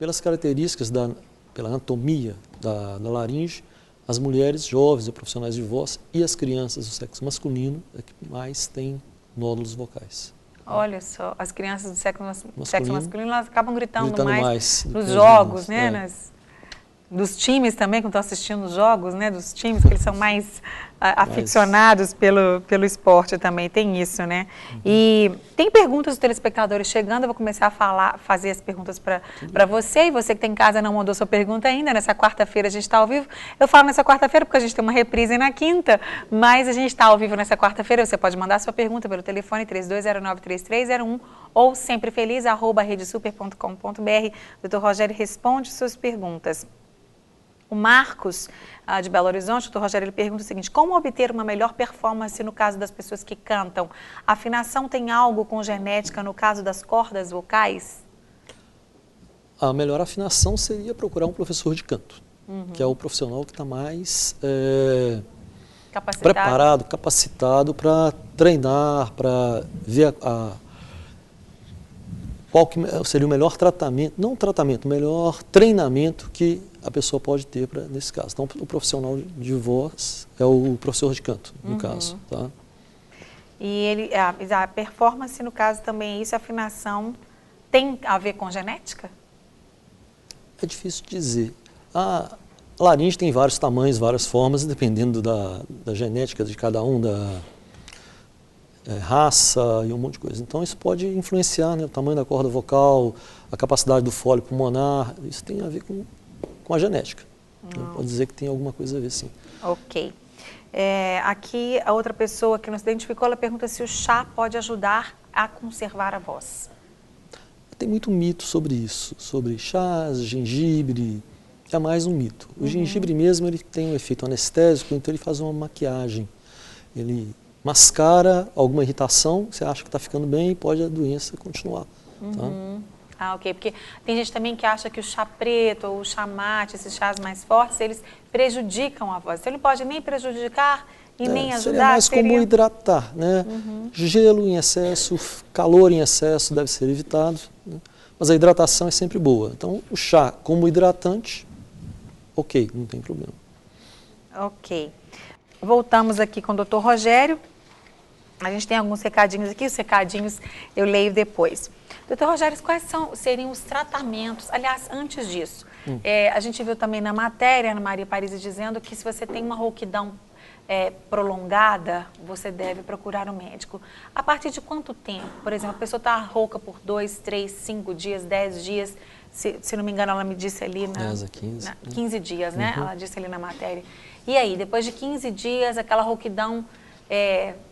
Pelas características, pela anatomia da laringe, as mulheres jovens e profissionais de voz e as crianças do sexo masculino é que mais têm nódulos vocais. Olha só, as crianças do sexo masculino elas acabam gritando mais nos nos jogos, né? Dos times também, quando estão assistindo os jogos, né? Dos times, que eles são mais aficionados pelo esporte também, tem isso, né? E tem perguntas dos telespectadores chegando, eu vou começar a fazer as perguntas para você, e você que tem em casa não mandou sua pergunta ainda, nessa quarta-feira a gente está ao vivo. Eu falo nessa quarta-feira porque a gente tem uma reprise na quinta, mas a gente está ao vivo nessa quarta-feira, você pode mandar sua pergunta pelo telefone 3209-3301 ou semprefeliz@redesuper.com.br. Dr. Rogério responde suas perguntas. O Marcos, de Belo Horizonte, o Dr. Rogério, ele pergunta o seguinte: como obter uma melhor performance no caso das pessoas que cantam? A afinação tem algo com genética no caso das cordas vocais? A melhor afinação seria procurar um professor de canto, que é o profissional que está mais preparado, capacitado para treinar, para ver qual que seria o melhor tratamento, não tratamento, o melhor treinamento que a pessoa pode ter nesse caso. Então, o profissional de voz é o professor de canto, no caso. Tá? E a performance, no caso, também isso, a afinação, tem a ver com genética? É difícil dizer. A laringe tem vários tamanhos, várias formas, dependendo da genética de cada um, da raça e um monte de coisa. Então, isso pode influenciar, né, o tamanho da corda vocal, a capacidade do fole pulmonar, isso tem a ver com a genética. Pode dizer que tem alguma coisa a ver, sim. Ok. Aqui, a outra pessoa que nos identificou, ela pergunta se o chá pode ajudar a conservar a voz. Tem muito mito sobre isso, sobre chás, gengibre, é mais um mito. O gengibre mesmo, ele tem um efeito anestésico, então ele faz uma maquiagem. Ele mascara alguma irritação, você acha que está ficando bem e pode a doença continuar. Tá? Ok, porque tem gente também que acha que o chá preto ou o chá mate, esses chás mais fortes, eles prejudicam a voz. Então ele pode nem prejudicar e nem ajudar. Seria mais como hidratar, né? Gelo em excesso, calor em excesso deve ser evitado, né? Mas a hidratação é sempre boa. Então o chá como hidratante, ok, não tem problema. Ok. Voltamos aqui com o Dr. Rogério. A gente tem alguns recadinhos aqui, os recadinhos eu leio depois. Doutor Rogério, quais seriam os tratamentos? Aliás, antes disso, a gente viu também na matéria, Ana Maria Paris dizendo que se você tem uma rouquidão prolongada, você deve procurar um médico. A partir de quanto tempo? Por exemplo, a pessoa está rouca por 2, 3, 5 dias, 10 dias, se não me engano ela me disse ali 15 dias, né? Ela disse ali na matéria. E aí, depois de 15 dias, aquela rouquidão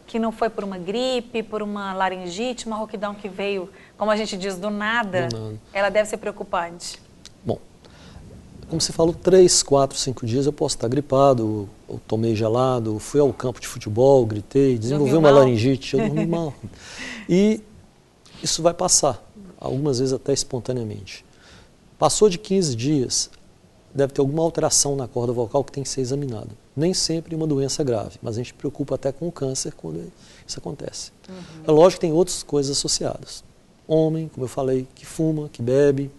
que não foi por uma gripe, por uma laringite, uma rouquidão que veio, como a gente diz, do nada, ela deve ser preocupante. Bom, como você falou, 3, 4, 5 dias eu posso estar gripado, ou tomei gelado, fui ao campo de futebol, gritei, desenvolvi uma laringite, eu dormi mal. E isso vai passar, algumas vezes até espontaneamente. Passou de 15 dias, deve ter alguma alteração na corda vocal que tem que ser examinada. Nem sempre uma doença grave, mas a gente se preocupa até com o câncer quando isso acontece. É lógico que tem outras coisas associadas. Homem, como eu falei, que fuma, que bebe,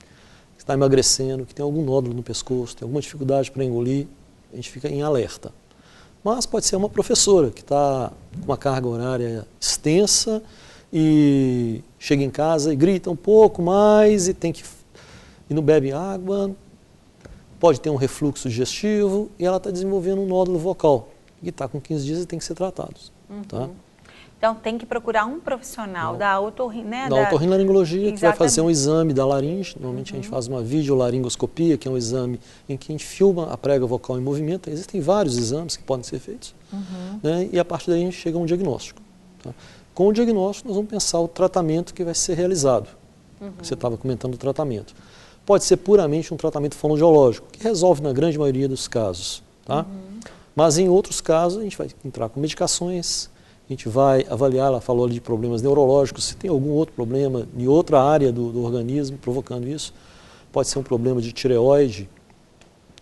que está emagrecendo, que tem algum nódulo no pescoço, tem alguma dificuldade para engolir, a gente fica em alerta. Mas pode ser uma professora que está com uma carga horária extensa e chega em casa e grita um pouco mais e não bebe água, pode ter um refluxo digestivo e ela está desenvolvendo um nódulo vocal. E está com 15 dias e tem que ser tratado. Tá? Então tem que procurar um profissional da otorrino, da otorrinolaringologia, que vai fazer um exame da laringe. Normalmente a gente faz uma videolaringoscopia, que é um exame em que a gente filma a prega vocal em movimento. Existem vários exames que podem ser feitos. Né? E a partir daí a gente chega a um diagnóstico. Tá? Com o diagnóstico nós vamos pensar o tratamento que vai ser realizado. Você estava comentando o tratamento. Pode ser puramente um tratamento fonoaudiológico, que resolve na grande maioria dos casos. Tá? Mas em outros casos a gente vai entrar com medicações, a gente vai avaliar, ela falou ali de problemas neurológicos, se tem algum outro problema em outra área do organismo provocando isso. Pode ser um problema de tireoide,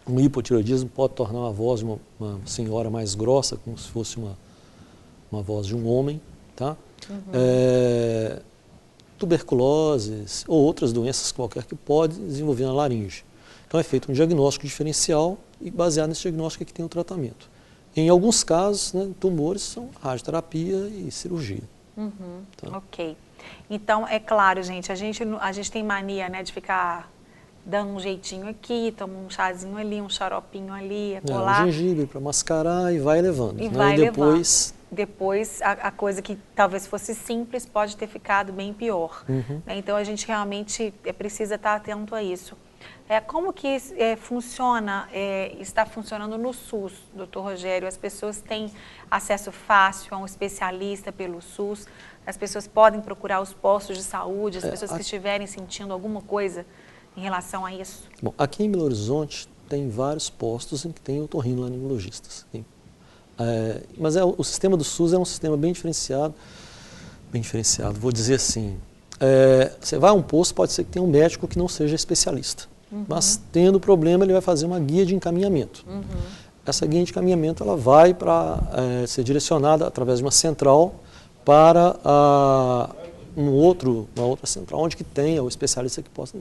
um hipotireoidismo pode tornar a voz de uma senhora mais grossa, como se fosse uma voz de um homem. Tá? tuberculoses ou outras doenças qualquer que pode desenvolver na laringe. Então é feito um diagnóstico diferencial e baseado nesse diagnóstico é que tem o tratamento. Em alguns casos, né, tumores são radioterapia e cirurgia. Tá? Ok. Então, é claro, gente, a gente tem mania, né, de ficar dando um jeitinho aqui, toma um chazinho ali, um xaropinho ali, colar. Um gengibre para mascarar e vai levando. E né? vai depois... Depois, a coisa que talvez fosse simples pode ter ficado bem pior. Né? Então, a gente realmente precisa estar atento a isso. Como que está funcionando no SUS, doutor Rogério? As pessoas têm acesso fácil a um especialista pelo SUS? As pessoas podem procurar os postos de saúde, as pessoas que estiverem sentindo alguma coisa em relação a isso? Bom, aqui em Belo Horizonte tem vários postos em que tem otorrinolaringologistas. Mas o sistema do SUS é um sistema bem diferenciado, vou dizer assim. Você vai a um posto, pode ser que tenha um médico que não seja especialista. Mas tendo problema, ele vai fazer uma guia de encaminhamento. Essa guia de encaminhamento ela vai para ser direcionada através de uma central para uma outra central, onde que tenha o especialista que possa.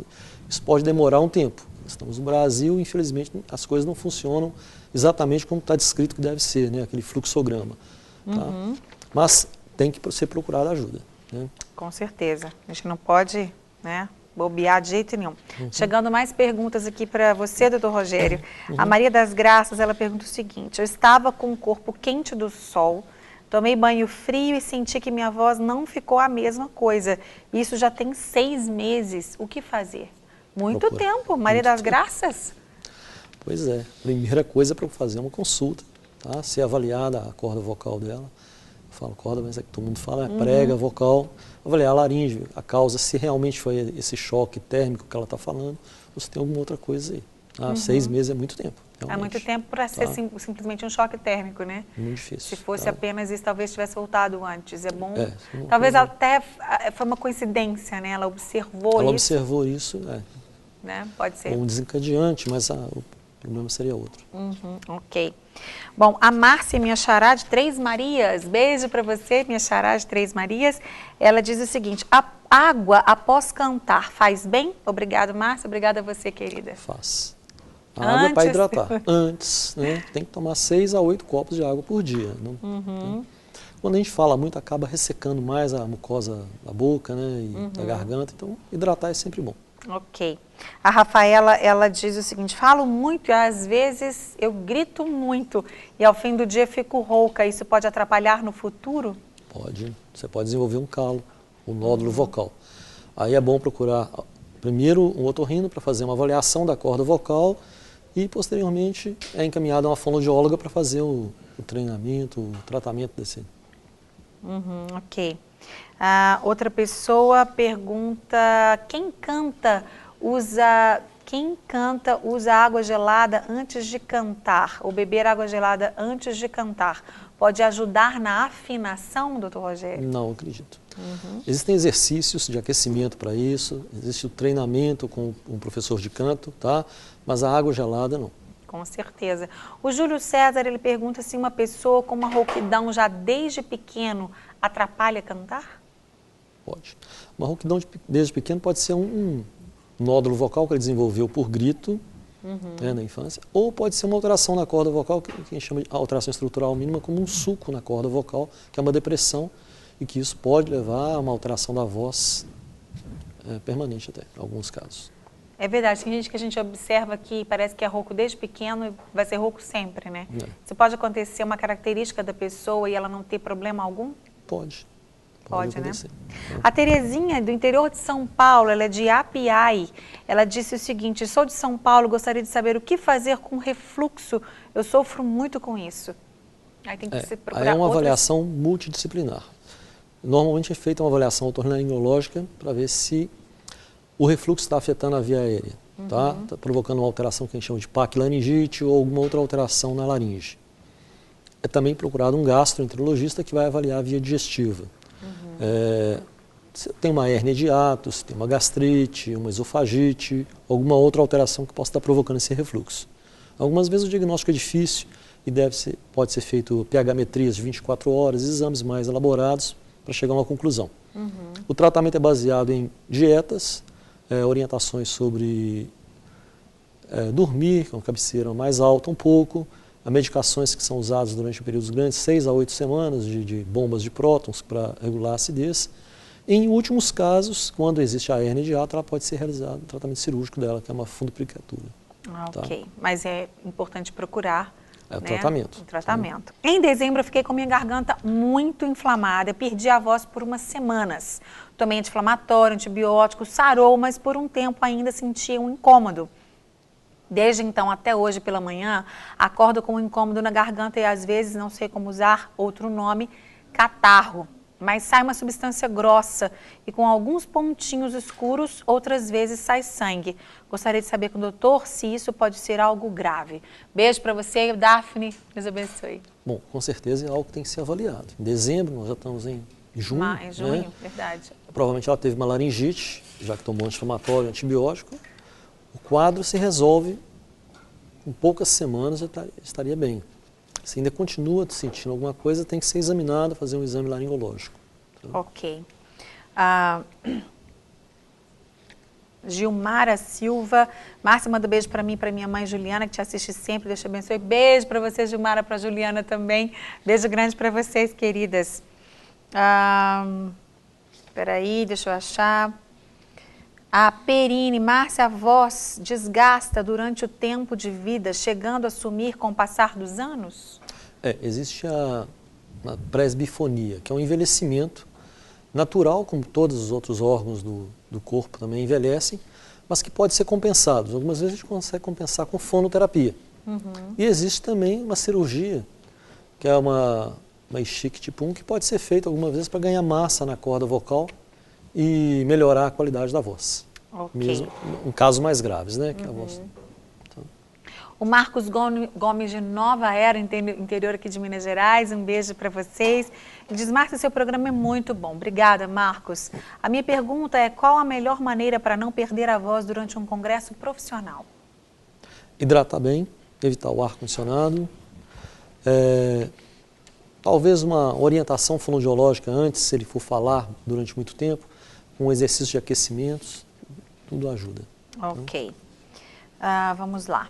Isso pode demorar um tempo. Estamos no Brasil, infelizmente, as coisas não funcionam exatamente como está descrito que deve ser, né? Aquele fluxograma. Tá? Mas tem que ser procurada ajuda. Né? Com certeza. A gente não pode, né, bobear de jeito nenhum. Chegando mais perguntas aqui para você, doutor Rogério. A Maria das Graças, ela pergunta o seguinte: eu estava com o corpo quente do sol, tomei banho frio e senti que minha voz não ficou a mesma coisa. Isso já tem 6 meses. O que fazer? Muito tempo, Maria das Graças. Pois é. Primeira coisa é para fazer uma consulta, tá? Ser avaliada a corda vocal dela. Eu falo corda, mas é que todo mundo fala, prega vocal. Avaliar a laringe, a causa, se realmente foi esse choque térmico que ela está falando, ou se tem alguma outra coisa aí. 6 meses é muito tempo. Realmente. É muito tempo para ser simplesmente um choque térmico, né? Muito difícil. Se fosse apenas isso, talvez tivesse voltado antes. É bom. Talvez até foi uma coincidência, né? Ela observou isso. Ela observou isso, né? Pode ser. Um desencadeante, mas o problema seria outro. Ok. Bom, a Márcia, minha xará de Três Marias, beijo para você, minha xará de Três Marias. Ela diz o seguinte: a água após cantar faz bem? Obrigado, Márcia. Obrigada a você, querida. Faz. A água é para hidratar. Antes, né, tem que tomar 6 a 8 copos de água por dia. Né? Quando a gente fala muito, acaba ressecando mais a mucosa da boca, né, e da garganta. Então, hidratar é sempre bom. Ok. A Rafaela, ela diz o seguinte: falo muito e às vezes eu grito muito e ao fim do dia fico rouca. Isso pode atrapalhar no futuro? Pode. Você pode desenvolver um calo, um nódulo vocal. Aí é bom procurar primeiro um otorrino para fazer uma avaliação da corda vocal e posteriormente é encaminhado a uma fonoaudióloga para fazer o treinamento, o tratamento desse. Ok. Outra pessoa pergunta: quem canta usa água gelada antes de cantar, ou beber água gelada antes de cantar, pode ajudar na afinação, doutor Rogério? Não, acredito. Existem exercícios de aquecimento para isso, existe o treinamento com um professor de canto, tá? Mas a água gelada não. Com certeza. O Júlio César, ele pergunta se uma pessoa com uma rouquidão já desde pequeno atrapalha cantar? Pode. Uma rouquidão desde pequeno pode ser um nódulo vocal que ele desenvolveu por grito, né, na infância, ou pode ser uma alteração na corda vocal, que a gente chama de alteração estrutural mínima, como um sulco na corda vocal, que é uma depressão, e que isso pode levar a uma alteração da voz permanente até, em alguns casos. É verdade, tem gente que a gente observa que parece que é rouco desde pequeno e vai ser rouco sempre, né? Isso pode acontecer uma característica da pessoa e ela não ter problema algum? Pode. Pode, né? A Terezinha, do interior de São Paulo, ela é de Apiai. Ela disse o seguinte: sou de São Paulo, gostaria de saber o que fazer com refluxo. Eu sofro muito com isso. Aí tem que se procurar. Aí é uma avaliação multidisciplinar. Normalmente é feita uma avaliação otorrinolaringológica para ver se o refluxo está afetando a via aérea, tá? Está provocando uma alteração que a gente chama de paquilaringite ou alguma outra alteração na laringe. É também procurado um gastroenterologista que vai avaliar a via digestiva. Se tem uma hérnia de hiato, se tem uma gastrite, uma esofagite, alguma outra alteração que possa estar provocando esse refluxo. Algumas vezes o diagnóstico é difícil e pode ser feito pH-metrias de 24 horas, exames mais elaborados para chegar a uma conclusão. O tratamento é baseado em dietas, orientações sobre dormir com a cabeceira mais alta um pouco, medicações que são usadas durante períodos grandes, 6 a 8 semanas de bombas de prótons para regular a acidez. Em últimos casos, quando existe a hérnia de hiato, ela pode ser realizado o tratamento cirúrgico dela, que é uma fundoplicatura. Ok, mas é importante procurar o tratamento. O tratamento. Em dezembro eu fiquei com minha garganta muito inflamada, perdi a voz por umas semanas. Tomei anti-inflamatório, antibiótico, sarou, mas por um tempo ainda sentia um incômodo. Desde então até hoje pela manhã, acordo com um incômodo na garganta e às vezes, não sei como usar outro nome, catarro. Mas sai uma substância grossa e com alguns pontinhos escuros, outras vezes sai sangue. Gostaria de saber com o doutor se isso pode ser algo grave. Beijo para você, Daphne. Deus abençoe. Bom, com certeza é algo que tem que ser avaliado. Em dezembro, nós já estamos em junho. Em junho, né? Verdade. Provavelmente ela teve uma laringite, já que tomou anti-inflamatório, antibiótico. O quadro se resolve em poucas semanas, já estaria bem. Se ainda continua sentindo alguma coisa, tem que ser examinado, fazer um exame laringológico. Tá? Ok. Gilmara Silva. Márcia, manda beijo para mim e para minha mãe Juliana, que te assiste sempre. Deus te abençoe. Beijo para você, Gilmara, para Juliana também. Beijo grande para vocês, queridas. Peraí, deixa eu achar. A Perine, Márcia, a voz desgasta durante o tempo de vida, chegando a sumir com o passar dos anos? Existe a presbifonia, que é um envelhecimento natural, como todos os outros órgãos do corpo também envelhecem, mas que pode ser compensado. Algumas vezes a gente consegue compensar com fonoterapia. E existe também uma cirurgia, que é uma estique tipo 1, que pode ser feita algumas vezes para ganhar massa na corda vocal e melhorar a qualidade da voz. Ok. Mesmo em casos mais graves, né? Que a voz... O Marcos Gomes de Nova Era, interior aqui de Minas Gerais, um beijo para vocês. Ele diz, Márcia, seu programa é muito bom. Obrigada, Marcos. A minha pergunta é, qual a melhor maneira para não perder a voz durante um congresso profissional? Hidratar bem, evitar o ar-condicionado, talvez uma orientação fonoaudiológica antes, se ele for falar durante muito tempo, um exercício de aquecimentos, tudo ajuda. Ok. Vamos lá.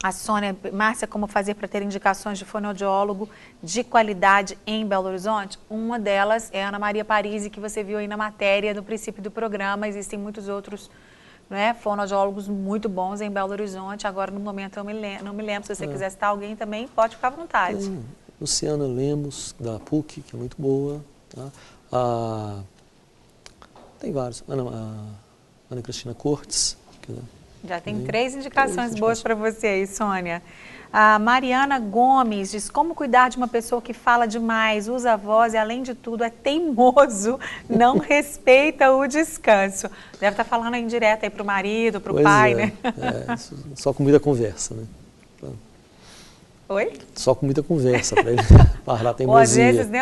A Sônia, Márcia, como fazer para ter indicações de fonoaudiólogo de qualidade em Belo Horizonte? Uma delas é a Ana Maria Parisi, que você viu aí na matéria, no princípio do programa. Existem muitos outros fonoaudiólogos muito bons em Belo Horizonte. Agora, no momento, eu não me lembro. Se você quiser citar alguém também, pode ficar à vontade. Tem Luciana Lemos, da PUC, que é muito boa. Tá? Tem vários. Ana Cristina Cortes. Já tem 3 indicações boas para você aí, Sônia. A Mariana Gomes diz, como cuidar de uma pessoa que fala demais, usa a voz e, além de tudo, é teimoso, não respeita o descanso. Deve estar falando em direto aí para o marido, para o pai, né? Só com muita conversa, né? Oi? Só com muita conversa para ele parar a teimosia. Ou às vezes, né,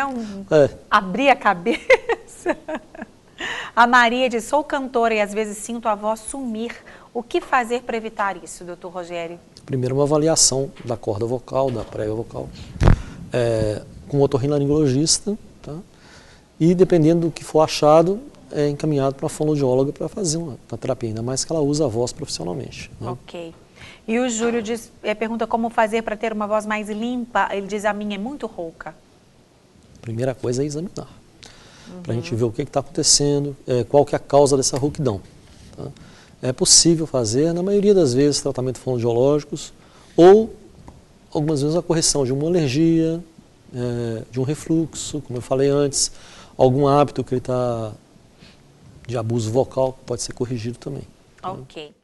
abrir a cabeça. A Maria diz, sou cantora e às vezes sinto a voz sumir. O que fazer para evitar isso, doutor Rogério? Primeiro, uma avaliação da corda vocal, da préga vocal, com o otorrinolaringologista, tá? E dependendo do que for achado, é encaminhado para a fonoaudióloga para fazer uma terapia, ainda mais que ela usa a voz profissionalmente. Né? Ok. E o Júlio pergunta como fazer para ter uma voz mais limpa. Ele diz, a minha é muito rouca. Primeira coisa é examinar, para a gente ver o que está acontecendo, qual que é a causa dessa rouquidão. Tá? É possível fazer, na maioria das vezes, tratamento fonoaudiológicos ou, algumas vezes, a correção de uma alergia, de um refluxo, como eu falei antes, algum hábito que ele está de abuso vocal, pode ser corrigido também. Ok.